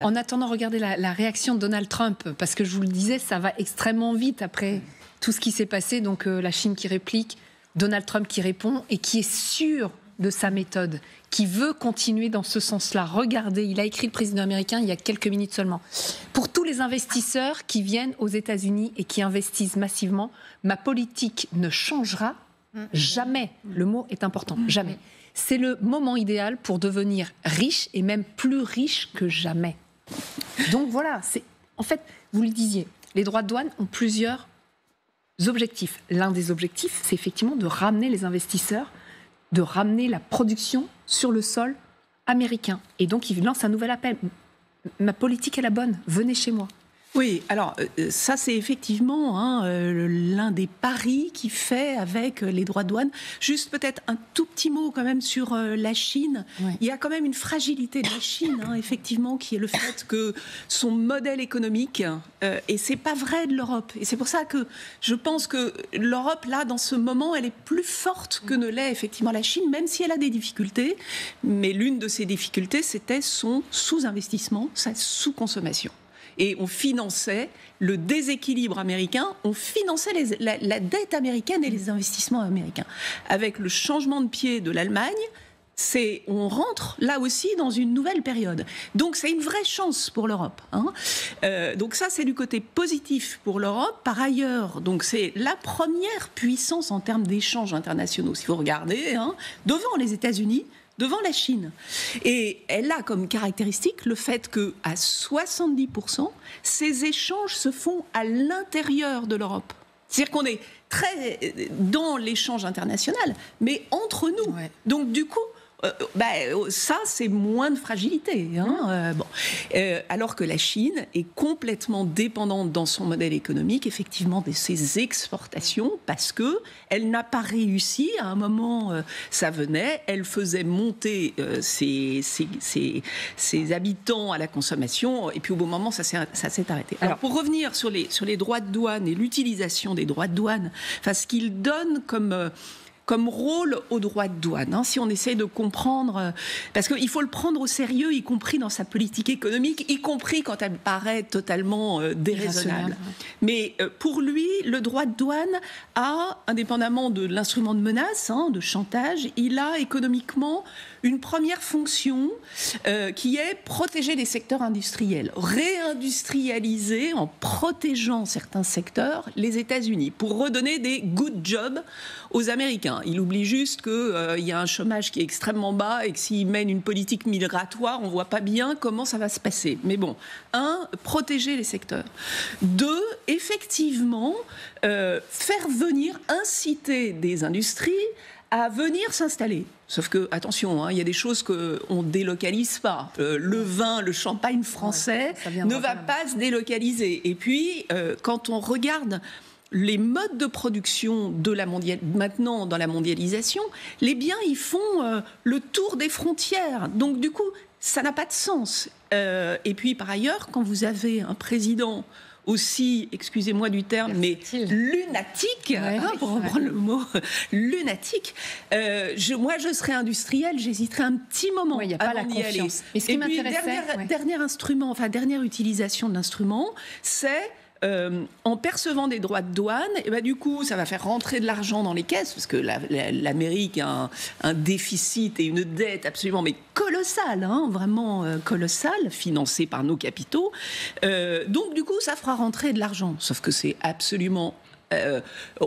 En attendant, regardez la réaction de Donald Trump, parce que je vous le disais, ça va extrêmement vite après tout ce qui s'est passé. Donc la Chine qui réplique, Donald Trump qui répond et qui est sûr de sa méthode, qui veut continuer dans ce sens-là. Regardez, il a écrit le président américain il y a quelques minutes seulement. Pour tous les investisseurs qui viennent aux États-Unis et qui investissent massivement, ma politique ne changera jamais. Le mot est important, jamais. C'est le moment idéal pour devenir riche et même plus riche que jamais. Donc voilà, en fait, vous le disiez, les droits de douane ont plusieurs objectifs. L'un des objectifs, c'est effectivement de ramener les investisseurs, de ramener la production sur le sol américain. Et donc, il lance un nouvel appel. Ma politique est la bonne, venez chez moi. Oui, alors ça c'est effectivement l'un des paris qu'il fait avec les droits de douane. Juste peut-être un tout petit mot quand même sur la Chine. Oui. Il y a quand même une fragilité de la Chine, effectivement, qui est le fait que son modèle économique, et c'est pas vrai de l'Europe. Et c'est pour ça que je pense que l'Europe, là, dans ce moment, elle est plus forte que ne l'est effectivement la Chine, même si elle a des difficultés. Mais l'une de ces difficultés, c'était son sous-investissement, sa sous-consommation. Et on finançait le déséquilibre américain, on finançait la dette américaine et les investissements américains. Avec le changement de pied de l'Allemagne, on rentre là aussi dans une nouvelle période. Donc c'est une vraie chance pour l'Europe. Donc ça c'est du côté positif pour l'Europe. Par ailleurs, donc c'est la première puissance en termes d'échanges internationaux, s'il faut regarder, devant les États-Unis, devant la Chine. Et elle a comme caractéristique le fait qu'à 70%, ces échanges se font à l'intérieur de l'Europe. C'est-à-dire qu'on est très dans l'échange international, mais entre nous. Ouais. Donc du coup, ça, c'est moins de fragilité. Alors que la Chine est complètement dépendante dans son modèle économique, effectivement, de ses exportations, parce qu'elle n'a pas réussi. À un moment, ça venait, elle faisait monter ses habitants à la consommation, et puis au bon moment, ça s'est arrêté. Alors, pour revenir sur les droits de douane et l'utilisation des droits de douane, ce qu'ils donnent comme rôle aux droits de douane, si on essaie de comprendre, parce qu'il faut le prendre au sérieux, y compris dans sa politique économique, y compris quand elle paraît totalement déraisonnable. Mais pour lui, le droit de douane a, indépendamment de l'instrument de menace, de chantage, il a économiquement une première fonction qui est protéger les secteurs industriels, réindustrialiser en protégeant certains secteurs les États-Unis pour redonner des good jobs aux Américains. Il oublie juste qu'il y a un chômage qui est extrêmement bas et que s'il mène une politique migratoire, on ne voit pas bien comment ça va se passer. Mais bon, protéger les secteurs. 2, effectivement, faire venir, inciter des industries à venir s'installer. Sauf que, attention, il y a des choses qu'on ne délocalise pas. Le vin, le champagne français ne va pas se délocaliser. Et puis, quand on regarde les modes de production maintenant dans la mondialisation, les biens, ils font le tour des frontières. Donc, du coup, ça n'a pas de sens. Et puis, par ailleurs, quand vous avez un président aussi, excusez-moi du terme, mais lunatique, pour reprendre le mot, lunatique. Moi, je serais industrielle, j'hésiterais un petit moment avant d'y aller. Mais ce qui m'intéressait, dernière utilisation de l'instrument, c'est en percevant des droits de douane, et du coup, ça va faire rentrer de l'argent dans les caisses, parce que l'Amérique a un déficit et une dette absolument colossale, vraiment colossale, financée par nos capitaux. Donc, du coup, ça fera rentrer de l'argent. Sauf que c'est absolument...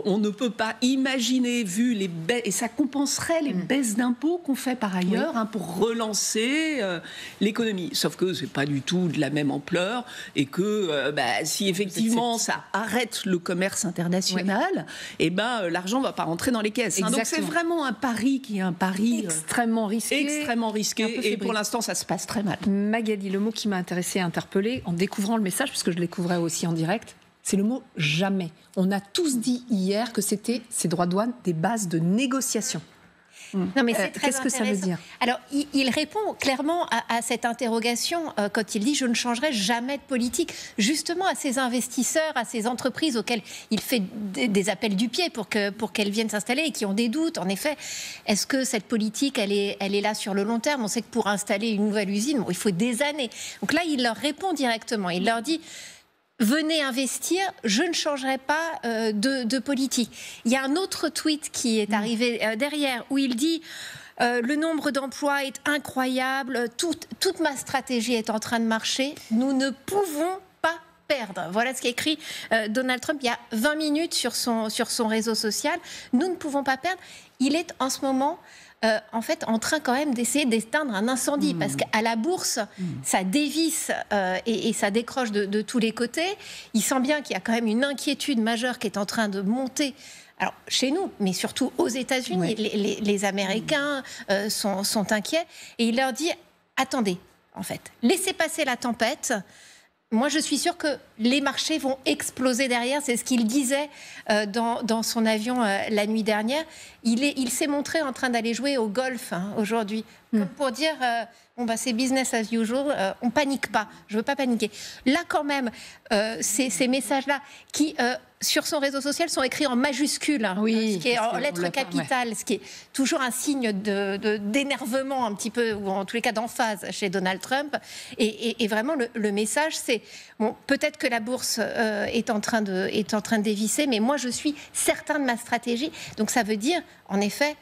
on ne peut pas imaginer, vu les baisses, et ça compenserait les baisses d'impôts qu'on fait par ailleurs pour relancer l'économie. Sauf que c'est pas du tout de la même ampleur et que si effectivement ça arrête le commerce international, l'argent va pas rentrer dans les caisses. Donc c'est vraiment un pari qui est un pari extrêmement risqué, et pour l'instant ça se passe très mal. Magali, le mot qui m'a intéressée et interpellée en découvrant le message, puisque je le découvrais aussi en direct, c'est le mot « jamais ». On a tous dit hier que c'était, ces droits de douane, des bases de négociation. Non, mais c'est très Qu'est-ce que ça veut dire? Alors, il répond clairement à cette interrogation quand il dit « je ne changerai jamais de politique ». Justement, à ces investisseurs, à ces entreprises auxquelles il fait des appels du pied pour qu'elles viennent s'installer et qui ont des doutes. En effet, est-ce que cette politique, elle est là sur le long terme? On sait que pour installer une nouvelle usine, il faut des années. Donc là, il leur répond directement. Il leur dit: venez investir, je ne changerai pas de politique. Il y a un autre tweet qui est arrivé derrière où il dit le nombre d'emplois est incroyable, toute ma stratégie est en train de marcher, nous ne pouvons pas perdre. Voilà ce qu'écrit Donald Trump il y a 20 minutes sur son réseau social. Nous ne pouvons pas perdre. Il est en ce moment en fait, en train quand même d'essayer d'éteindre un incendie, parce qu'à la bourse, ça dévisse et ça décroche de tous les côtés. Il sent bien qu'il y a quand même une inquiétude majeure qui est en train de monter. Alors, chez nous, mais surtout aux États-Unis, les Américains sont inquiets. Et il leur dit, attendez, en fait, laissez passer la tempête. Moi, je suis sûre que les marchés vont exploser derrière. C'est ce qu'il disait dans son avion la nuit dernière. Il s'est montré en train d'aller jouer au golf aujourd'hui, comme pour dire c'est business as usual, on panique pas. Je veux pas paniquer. Là, quand même, ces messages-là qui sur son réseau social sont écrits en majuscules, ce qui est en lettres capitales, ce qui est toujours un signe d'énervement un petit peu, ou en tous les cas d'emphase chez Donald Trump. Et vraiment, le message, c'est peut-être que la bourse est en train de dévisser, mais moi, je suis certain de ma stratégie. Donc, ça veut dire, en effet,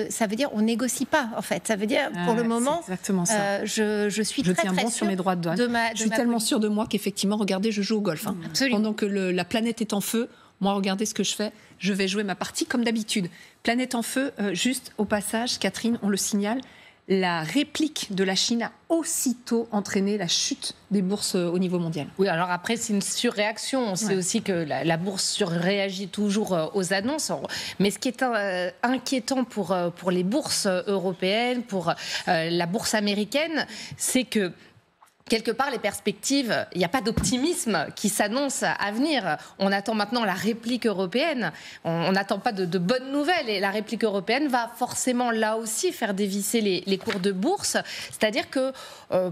ça veut dire on négocie pas, en fait. Ça veut dire pour le moment, je suis très tiens bon sur mes droits de douane. Je suis tellement sûre de moi qu'effectivement, regardez, je joue au golf. Pendant que la planète est en feu, moi, regardez ce que je fais. Je vais jouer ma partie comme d'habitude. Planète en feu, juste au passage, Catherine, on le signale, la réplique de la Chine a aussitôt entraîné la chute des bourses au niveau mondial. Oui, alors après, c'est une surréaction. On sait aussi que la bourse surréagit toujours aux annonces. Mais ce qui est inquiétant pour les bourses européennes, pour la bourse américaine, c'est que quelque part, les perspectives, il n'y a pas d'optimisme qui s'annonce à venir. On attend maintenant la réplique européenne. On n'attend pas de bonnes nouvelles. Et la réplique européenne va forcément, là aussi, faire dévisser les cours de bourse. C'est-à-dire que,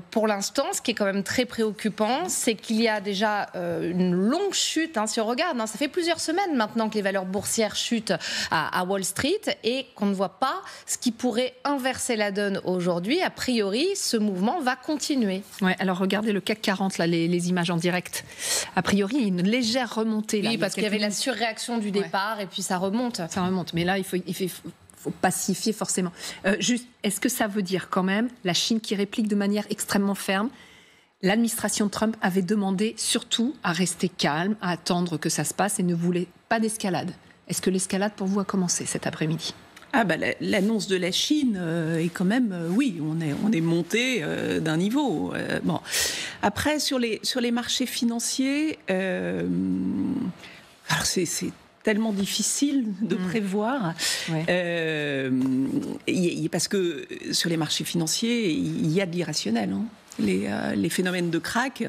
pour l'instant, ce qui est quand même très préoccupant, c'est qu'il y a déjà une longue chute. Si on regarde, ça fait plusieurs semaines maintenant que les valeurs boursières chutent à Wall Street et qu'on ne voit pas ce qui pourrait inverser la donne aujourd'hui. A priori, ce mouvement va continuer. Ouais. Alors regardez le CAC 40, là, les images en direct. A priori, il y a une légère remontée. Là, oui, parce qu'il y avait la surréaction du départ et puis ça remonte. Ça remonte, mais là, il faut pacifier forcément. Juste, est-ce que ça veut dire quand même la Chine qui réplique de manière extrêmement ferme? L'administration Trump avait demandé surtout à rester calme, à attendre que ça se passe et ne voulait pas d'escalade. Est-ce que l'escalade pour vous a commencé cet après-midi? L'annonce de la Chine est quand même, oui, on est monté d'un niveau. Bon. Après, sur les marchés financiers, alors c'est tellement difficile de prévoir, parce que sur les marchés financiers, il y a de l'irrationnel. Les phénomènes de krach,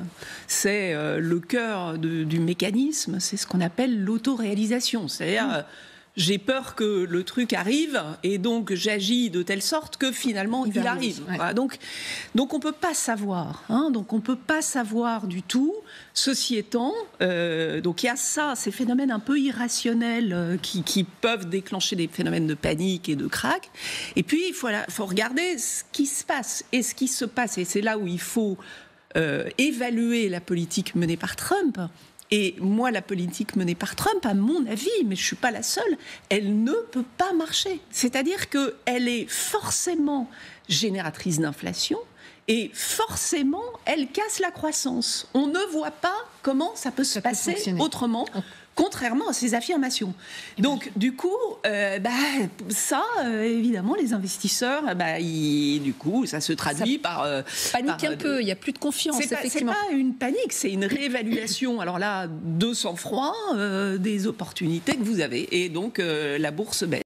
c'est le cœur du mécanisme, c'est ce qu'on appelle l'autoréalisation. C'est-à-dire, j'ai peur que le truc arrive et donc j'agis de telle sorte que finalement il arrive. Ouais. Voilà, donc on peut pas savoir. Donc on peut pas savoir du tout. Ceci étant, donc il y a ces phénomènes un peu irrationnels qui peuvent déclencher des phénomènes de panique et de krach. Et puis il faut regarder ce qui se passe et ce qui se passe. Et c'est là où il faut évaluer la politique menée par Trump. Et moi, la politique menée par Trump, à mon avis, mais je ne suis pas la seule, elle ne peut pas marcher. C'est-à-dire qu'elle est forcément génératrice d'inflation et forcément, elle casse la croissance. On ne voit pas comment ça peut se passer autrement, contrairement à ces affirmations. Donc, du coup, évidemment, les investisseurs, du coup, ça se traduit par... panique un peu, il n'y a plus de confiance, effectivement. C'est pas une panique, c'est une réévaluation, alors là, de sang-froid, des opportunités que vous avez. Et donc, la bourse baisse.